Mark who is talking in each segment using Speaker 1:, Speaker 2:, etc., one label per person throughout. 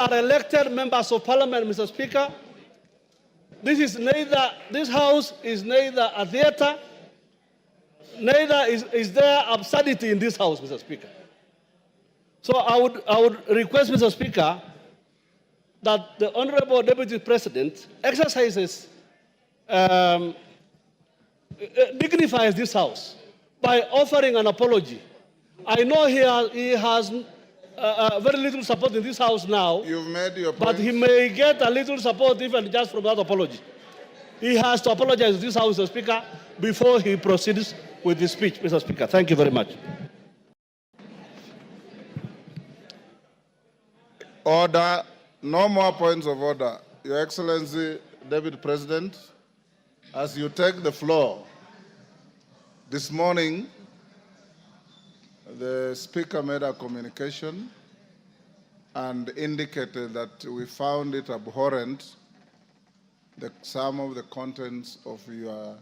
Speaker 1: are elected members of parliament, Mr. Speaker. This house is neither a theater, neither is there absurdity in this house, Mr. Speaker. So I would request, Mr. Speaker, that the Honorable Deputy President exercises, dignifies this house by offering an apology. I know he has very little support in this house now.
Speaker 2: You've made your point.
Speaker 1: But he may get a little support even just from that apology. He has to apologize to this house, Mr. Speaker, before he proceeds with his speech, Mr. Speaker. Thank you very much.
Speaker 2: Order. No more points of order. Your Excellency, Deputy President, as you take the floor, this morning, the Speaker made a communication and indicated that we found it abhorrent, some of the contents of your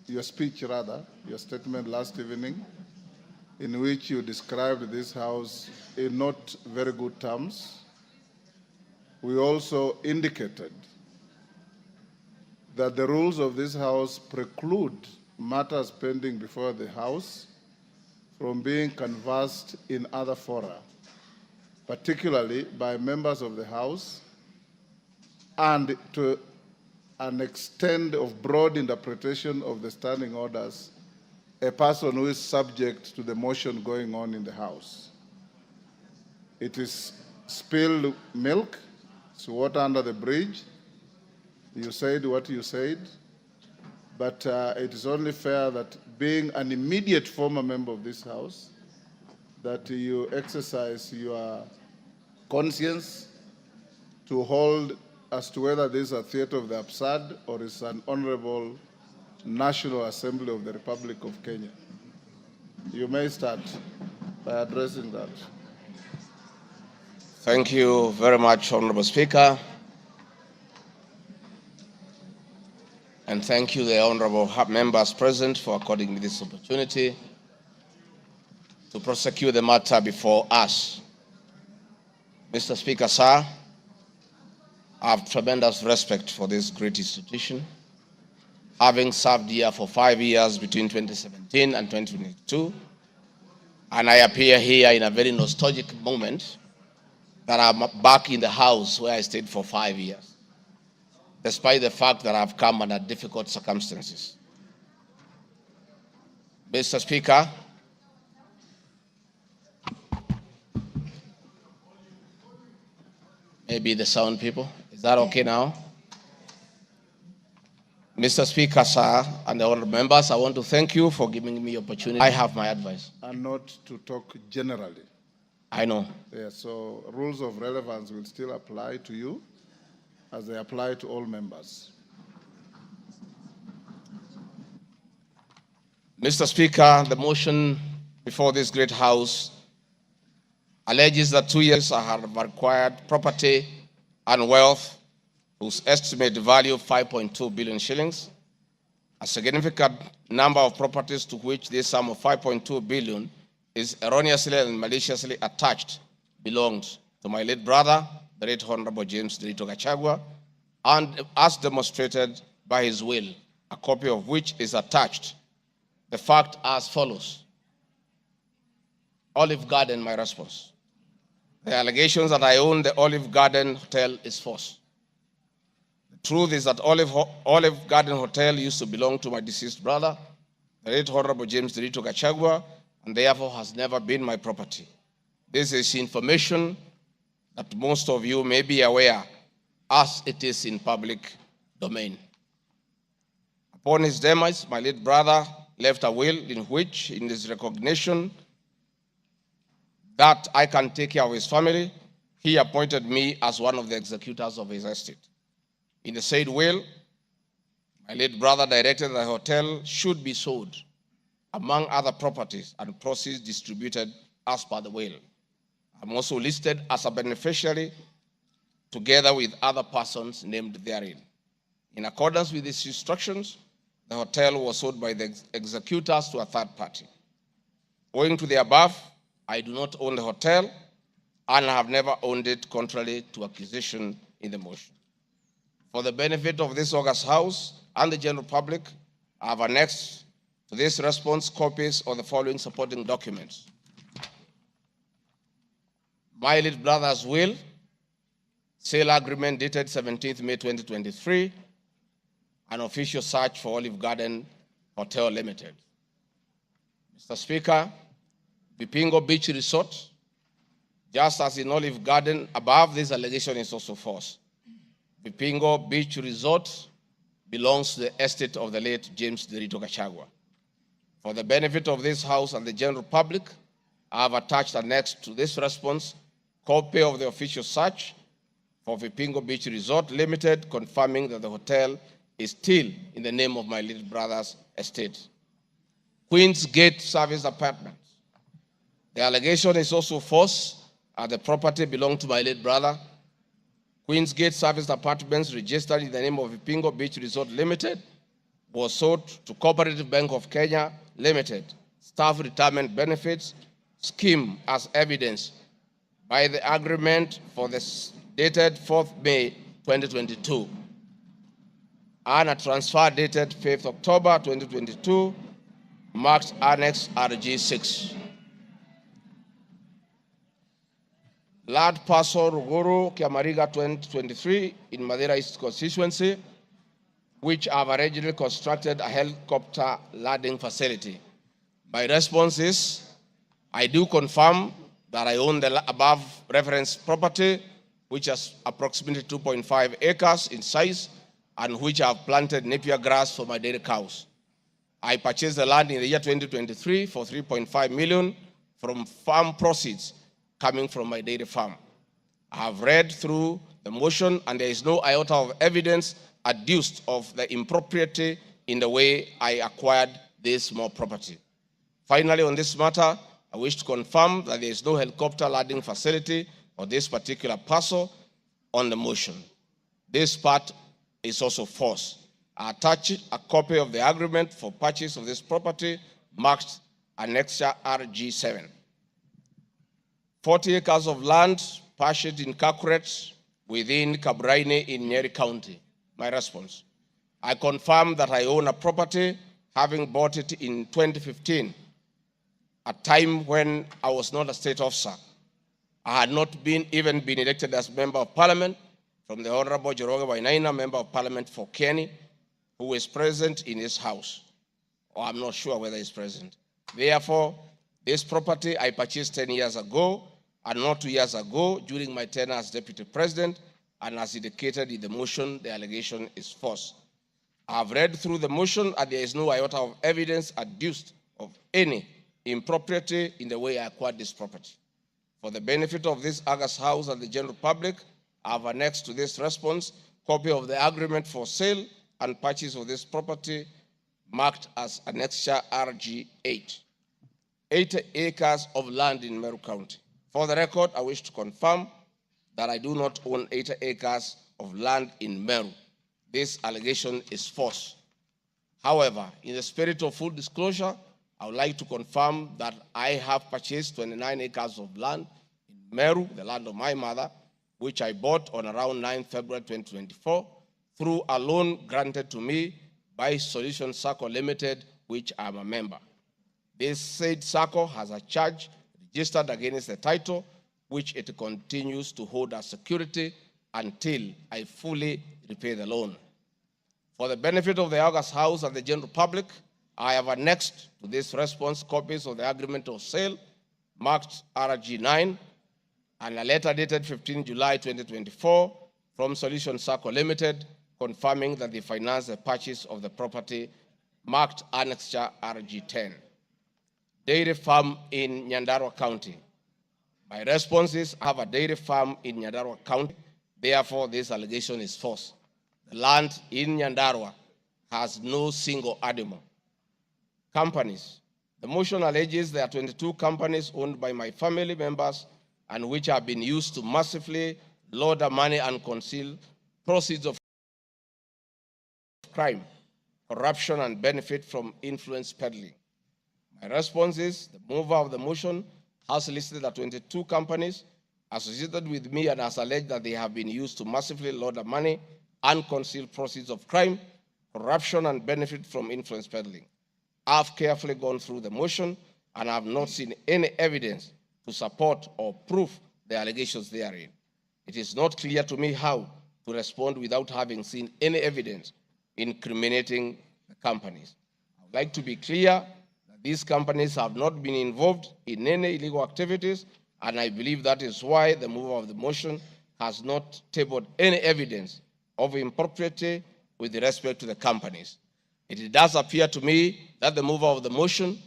Speaker 2: your speech, your statement last evening, in which you described this house in not very good terms. We also indicated that the rules of this house preclude matters pending before the house from being canvassed in other fora, particularly by members of the house, and to an extent of broad interpretation of the standing orders, a person who is subject to the motion going on in the house. It is spilled milk, it's water under the bridge. You said what you said, but it is only fair that, being an immediate former member of this house, that you exercise your conscience to hold as to whether this is a theater of the absurd or is an honorable National Assembly of the Republic of Kenya. You may start by addressing that.
Speaker 3: Thank you very much, Honorable Speaker. And thank you, the honorable members present, for according me this opportunity to prosecute the matter before us. Mr. Speaker, sir, I have tremendous respect for this great institution, having served here for 5 years between 2017 and 2022, and I appear here in a very nostalgic moment that I'm back in the house where I stayed for 5 years, despite the fact that I've come under difficult circumstances. Mr. Speaker, maybe the sound people, is that okay now? Mr. Speaker, sir, and the honorable members, I want to thank you for giving me the opportunity. I have my advice.
Speaker 2: And not to talk generally.
Speaker 3: I know.
Speaker 2: Yeah, so rules of relevance will still apply to you as they apply to all members.
Speaker 3: Mr. Speaker, the motion before this great house alleges that 2 years I have acquired property and wealth whose estimated value of 5.2 billion shillings. A significant number of properties to which this sum of 5.2 billion is erroneously and maliciously attached belonged to my late brother, the late Honorable James Gachagua, and as demonstrated by his will, a copy of which is attached. The fact as follows. Olive Garden, my response. The allegations that I own the Olive Garden Hotel is false. The truth is that Olive Garden Hotel used to belong to my deceased brother, the late Honorable James Gachagua, and therefore has never been my property. This is information that most of you may be aware, as it is in public domain. Upon his demise, my late brother left a will in which, in his recognition that I can take care of his family, he appointed me as one of the executors of his estate. In the said will, my late brother directed that the hotel should be sold, among other properties, and proceeds distributed as per the will. I'm also listed as a beneficiary together with other persons named therein. In accordance with these instructions, the hotel was sold by the executors to a third party. Owing to the above, I do not own the hotel, and have never owned it contrary to accusation in the motion. For the benefit of this august House and the general public, I have annexed to this response copies of the following supporting documents: my late brother's will, sale agreement dated 17th May 2023, an official search for Olive Garden Hotel Limited. Mr. Speaker, Vipingo Beach Resort, just as in Olive Garden, above this allegation is also false. Vipingo Beach Resort belongs to the estate of the late James Derito Gachagua. For the benefit of this House and the general public, I have attached annexed to this response copy of the official search for Vipingo Beach Resort Limited, confirming that the hotel is still in the name of my little brother's estate. Queen's Gate Service Apartments. The allegation is also false, and the property belonged to my late brother. Queen's Gate Service Apartments, registered in the name of Vipingo Beach Resort Limited, was sold to Cooperative Bank of Kenya Limited, Staff Retirement Benefits Scheme, as evidenced by the agreement for this dated 4th May 2022, and a transfer dated 5th October 2022, marked Annex RG6. Land parcel Ruguru, Kiamariga 2023 in Madeira East constituency, which have originally constructed a helicopter landing facility. My response is, I do confirm that I own the above referenced property, which is approximately 2.5 acres in size, and which I have planted napier grass for my dairy cows. I purchased the land in the year 2023 for 3.5 million from farm proceeds coming from my dairy farm. I have read through the motion, and there is no iota of evidence adduced of the impropriety in the way I acquired this small property. Finally, on this matter, I wish to confirm that there is no helicopter landing facility for this particular parcel on the motion. This part is also false. I attach a copy of the agreement for purchase of this property, marked Annexure RG7. 40 acres of land purchased in Kakuret within Kabraine in Nyeri County. My response: I confirm that I own a property, having bought it in 2015, a time when I was not a state officer. I had not even been elected as Member of Parliament from the Honorable Joroge Wainaina, Member of Parliament for Kenny, who is present in this House, or I'm not sure whether he's present. Therefore, this property I purchased 10 years ago, and not 2 years ago during my tenure as Deputy President, and as indicated in the motion, the allegation is false. I have read through the motion, and there is no iota of evidence adduced of any impropriety in the way I acquired this property. For the benefit of this august House and the general public, I have annexed to this response copy of the agreement for sale and purchase of this property, marked as Annexure RG8. 80 acres of land in Meru County. For the record, I wish to confirm that I do not own 80 acres of land in Meru. This allegation is false. However, in the spirit of full disclosure, I would like to confirm that I have purchased 29 acres of land in Meru, the land of my mother, which I bought on around 9 February 2024 through a loan granted to me by Solution Circle Limited, which I am a member. This said circle has a charge registered against the title, which it continues to hold as security until I fully repay the loan. For the benefit of the august House and the general public, I have annexed to this response copies of the agreement of sale, marked RG9, and a letter dated 15 July 2024 from Solution Circle Limited, confirming that they financed the purchase of the property, marked Annexure RG10. Dairy farm in Nyandarua County. My response is, I have a dairy farm in Nyandarua County. Therefore, this allegation is false. The land in Nyandarua has no single animal. Companies. The motion alleges there are 22 companies owned by my family members and which have been used to massively launder money and conceal proceeds of crime, corruption, and benefit from influence peddling. My response is, the mover of the motion has listed the 22 companies associated with me and has alleged that they have been used to massively launder money and conceal proceeds of crime, corruption, and benefit from influence peddling. I've carefully gone through the motion and have not seen any evidence to support or prove the allegations therein. It is not clear to me how to respond without having seen any evidence incriminating the companies. I would like to be clear that these companies have not been involved in any illegal activities, and I believe that is why the mover of the motion has not tabled any evidence of impropriety with respect to the companies. It does appear to me that the mover of the motion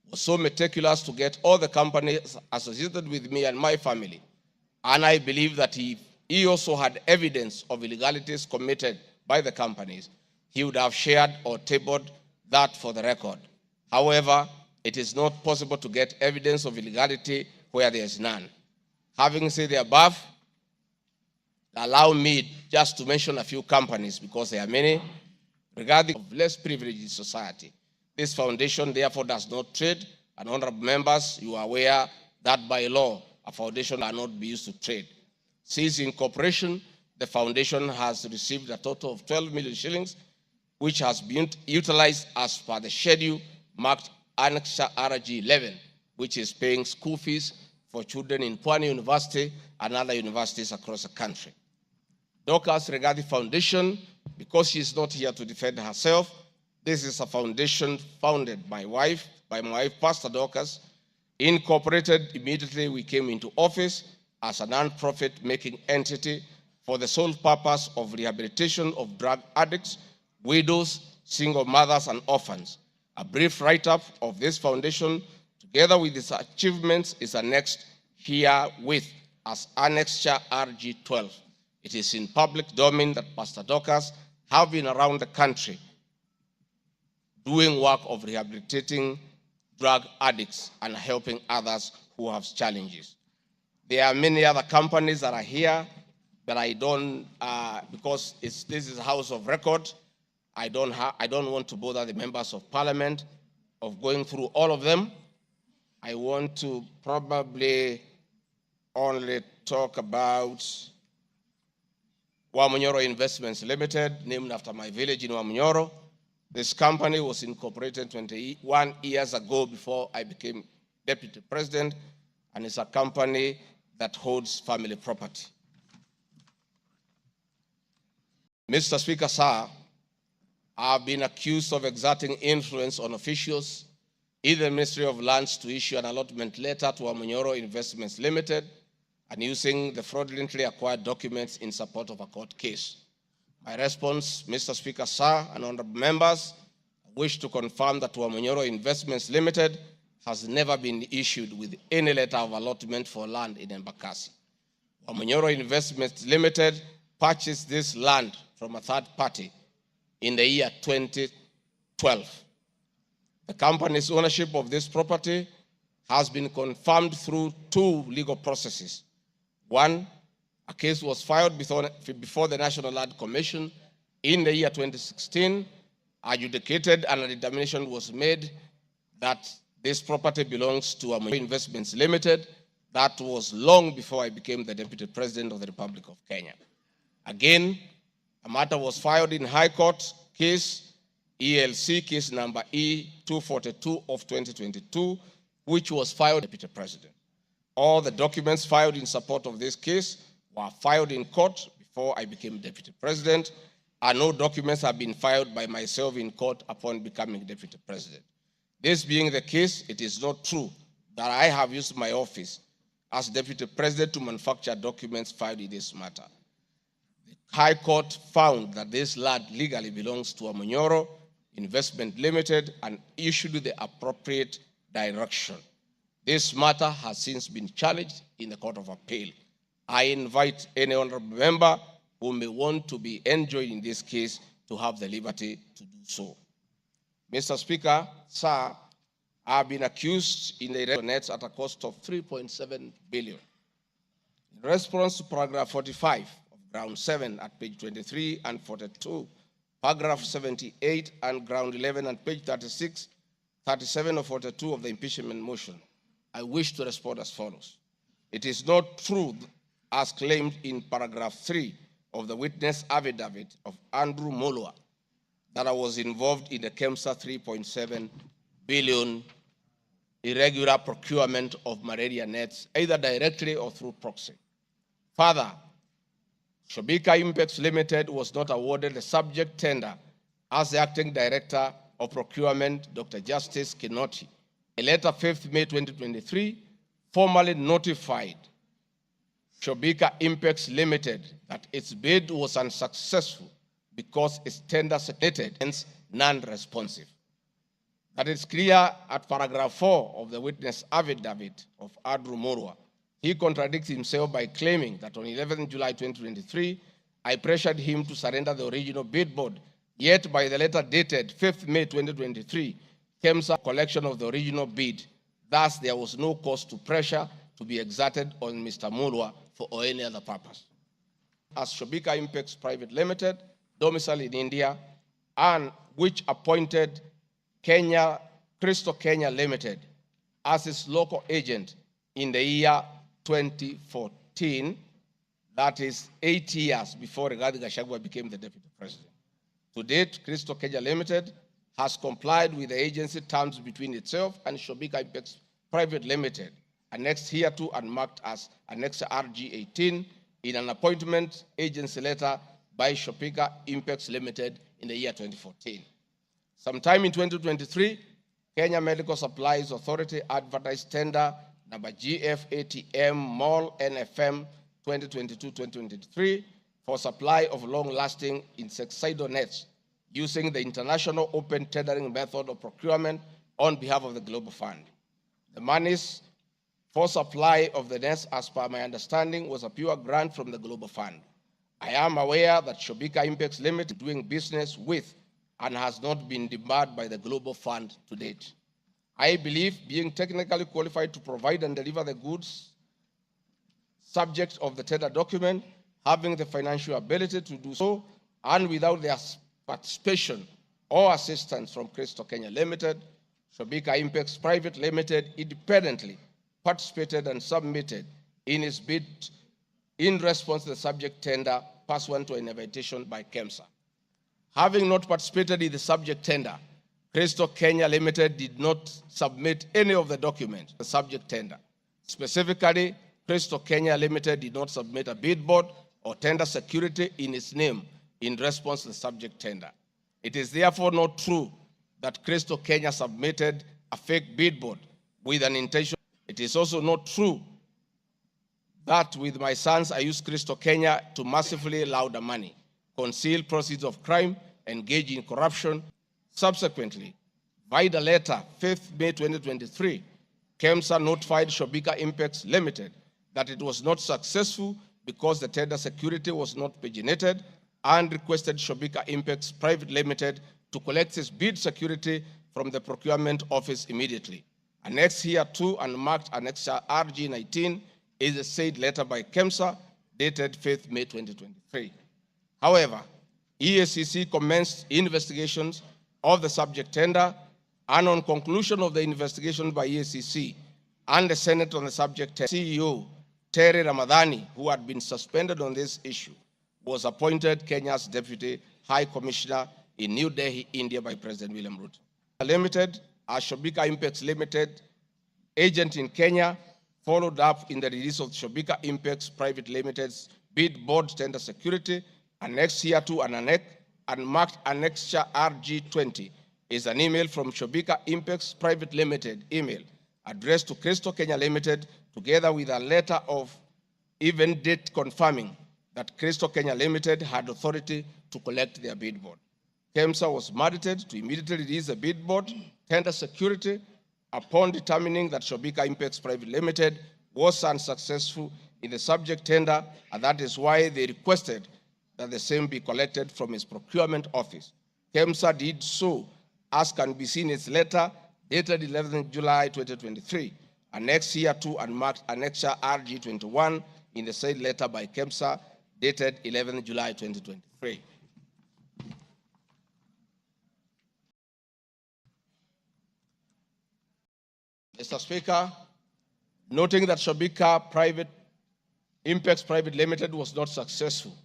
Speaker 3: was so meticulous to get all the companies associated with me and my family, and I believe that he also had evidence of illegalities committed by the companies, he would have shared or tabled that for the record. However, it is not possible to get evidence of illegality where there is none. Having said the above, allow me just to mention a few companies, because there are many, regarding of less privileged in society. This foundation therefore does not trade, and honorable members, you are aware that by law, a foundation cannot be used to trade. Since incorporation, the foundation has received a total of 12 million shillings, which has been utilized as per the schedule marked Annex RG 11, which is paying school fees for children in Pwani University and other universities across the country. Dorcas Regarding Foundation, because she is not here to defend herself, this is a foundation founded by my wife, Pastor Dorcas, incorporated immediately we came into office as a non-profit making entity for the sole purpose of rehabilitation of drug addicts, widows, single mothers, and orphans. A brief write-up of this foundation, together with its achievements, is annexed herewith as Annexure RG 12. It is in public domain that Pastor Dorcas have been around the country doing work of rehabilitating drug addicts and helping others who have challenges. There are many other companies that are here that I don't, because this is a house of record, I don't want to bother the members of parliament of going through all of them. I want to probably only talk about Wamunyoro Investments Limited, named after my village in Wamunyoro. This company was incorporated 21 years ago before I became deputy president, and it's a company that holds family property. Mr. Speaker, sir, I've been accused of exerting influence on officials in the Ministry of Lands to issue an allotment letter to Wamunyoro Investments Limited and using the fraudulently acquired documents in support of a court case. My response, Mr. Speaker, sir, and honorable members, I wish to confirm that Wamunyoro Investments Limited has never been issued with any letter of allotment for land in Embakasi. Wamunyoro Investments Limited purchased this land from a third party in the year 2012. The company's ownership of this property has been confirmed through two legal processes. One, a case was filed before the National Land Commission in the year 2016, adjudicated, and a determination was made that this property belongs to Wamunyoro Investments Limited. That was long before I became the Deputy President of the Republic of Kenya. Again, a matter was filed in High Court, case ELC, case number E242 of 2022, which was filed by the Deputy President. All the documents filed in support of this case were filed in court before I became Deputy President, and no documents have been filed by myself in court upon becoming Deputy President. This being the case, it is not true that I have used my office as Deputy President to manufacture documents filed in this matter. The High Court found that this land legally belongs to Wamunyoro Investment Limited and issued the appropriate direction. This matter has since been challenged in the Court of Appeal. I invite any honorable member who may want to be enjoined in this case to have the liberty to do so. Mr. Speaker, sir, I have been accused in the nets at a cost of 3.7 billion. In response to paragraph 45 of ground 7 at page 23 and 42, paragraph 78 and ground 11 and page 36, 37 or 42 of the impeachment motion, I wish to respond as follows. It is not true, as claimed in paragraph 3 of the witness affidavit of Andrew Mulwa, that I was involved in the KEMSA 3.7 billion irregular procurement of malaria nets, either directly or through proxy. Further, Shobika Impacts Limited was not awarded the subject tender as the acting director of procurement, Dr. Justice Kinoti. A letter 5th May 2023 formally notified Shobika Impacts Limited that its bid was unsuccessful because its tender submitted hence non-responsive. That is clear at paragraph 4 of the witness affidavit of Andrew Mulwa. He contradicts himself by claiming that on 11 July 2023, I pressured him to surrender the original bid board. Yet by the letter dated 5th May 2023, KEMSA collection of the original bid. Thus, there was no cause to pressure to be exerted on Mr. Mulwa for any other purpose. As Shobika Impacts Private Limited, domiciled in India, and which appointed Crystal Kenya Limited as its local agent in the year 2014, that is 8 years before Gachagua became the deputy president. To date, Crystal Kenya Limited has complied with the agency terms between itself and Shobika Impacts Private Limited, annexed hereto and marked as Annex RG 18 in an appointment agency letter by Shobika Impacts Limited in the year 2014. Sometime in 2023, Kenya Medical Supplies Authority advertised tender number GFATM MOL NFM 2022-2023 for supply of long-lasting insecticidal nets using the international open tendering method of procurement on behalf of the Global Fund. The monies for supply of the nets, as per my understanding, was a pure grant from the Global Fund. I am aware that Shobika Impacts Limited is doing business with and has not been debarred by the Global Fund to date. I believe being technically qualified to provide and deliver the goods subject of the tender document, having the financial ability to do so, and without their participation or assistance from Crystal Kenya Limited, Shobika Impacts Private Limited independently participated and submitted in its bid in response to the subject tender pursuant to an invitation by KEMSA. Having not participated in the subject tender, Crystal Kenya Limited did not submit any of the documents, the subject tender. Specifically, Crystal Kenya Limited did not submit a bid board or tender security in its name in response to the subject tender. It is therefore not true that Crystal Kenya submitted a fake bid board with an intention. It is also not true that with my sons I used Crystal Kenya to massively launder money, conceal proceeds of crime, engage in corruption. Subsequently, by the letter 5th May 2023, KEMSA notified Shobika Impacts Limited that it was not successful because the tender security was not paginated, and requested Shobika Impacts Private Limited to collect its bid security from the procurement office immediately. Annexed hereto and marked Annex RG 19 is a said letter by KEMSA dated 5th May 2023. However, EACC commenced investigations of the subject tender, and on conclusion of the investigation by EACC and the Senate on the subject tender, CEO Terry Ramadhani, who had been suspended on this issue, was appointed Kenya's Deputy High Commissioner in New Delhi, India by President William Ruto. Limited, as Shobika Impacts Limited, agent in Kenya, followed up in the release of Shobika Impacts Private Limited's bid board tender security, annexed hereto and marked Annexure RG 20 is an email from Shobika Impacts Private Limited email addressed to Crystal Kenya Limited, together with a letter of even date confirming that Crystal Kenya Limited had authority to collect their bid board. KEMSA was mandated to immediately release the bid board tender security upon determining that Shobika Impacts Private Limited was unsuccessful in the subject tender, and that is why they requested that the same be collected from its procurement office. KEMSA did so, as can be seen in its letter dated 11 July 2023, annexed hereto and marked Annexure RG 21 in the said letter by KEMSA dated 11 July 2023. Mr. Speaker, Noting that Shobika Impex Private Limited was not successful,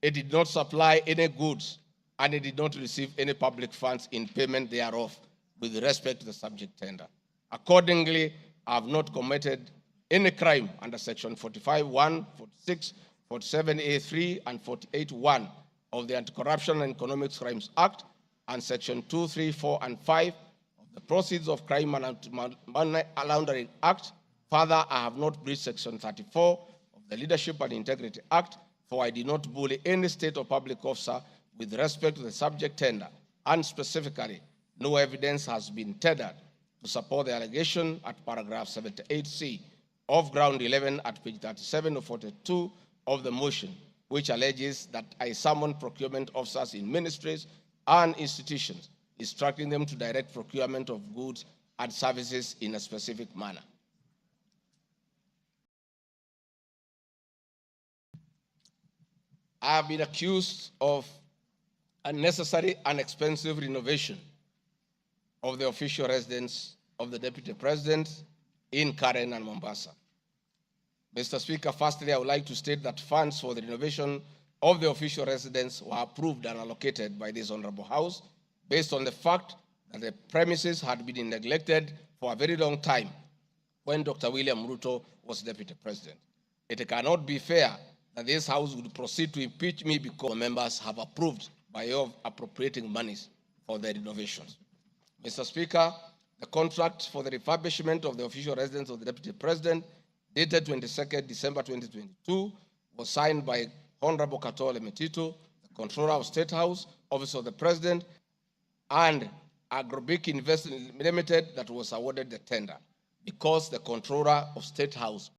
Speaker 3: it did not supply any goods and it did not receive any public funds in payment thereof with respect to the subject tender. Accordingly, I have not committed any crime under Section 45(1), 46, 47(a)(3), and 48(1) of the Anti-Corruption and Economic Crimes Act and Section 2, 3, 4, and 5 of the Proceeds of Crime and Money Laundering Act. Further, I have not breached Section 34 of the Leadership and Integrity Act, for I did not bully any state or public officer with respect to the subject tender, and specifically, no evidence has been tendered to support the allegation at paragraph 78C of ground 11 at page 37 of 42 of the motion, which alleges that I summoned procurement officers in ministries and institutions, instructing them to direct procurement of goods and services in a specific manner. I have been accused of unnecessary and expensive renovation of the official residence of the Deputy President in Karen and Mombasa. Mr. Speaker, firstly, I would like to state that funds for the renovation of the official residence were approved and allocated by this Honorable House based on the fact that the premises had been neglected for a very long time when Dr. William Ruto was Deputy President. It cannot be fair that this House would proceed to impeach me because members have approved by way of appropriating monies for the renovations. Mr. Speaker, the contract for the refurbishment of the official residence of the Deputy President, dated 22nd December 2022, was signed by Honorable Katole Metito, the Controller of State House, Office of the President, and Agrobic Investment Limited that was awarded the tender, because the Controller of State House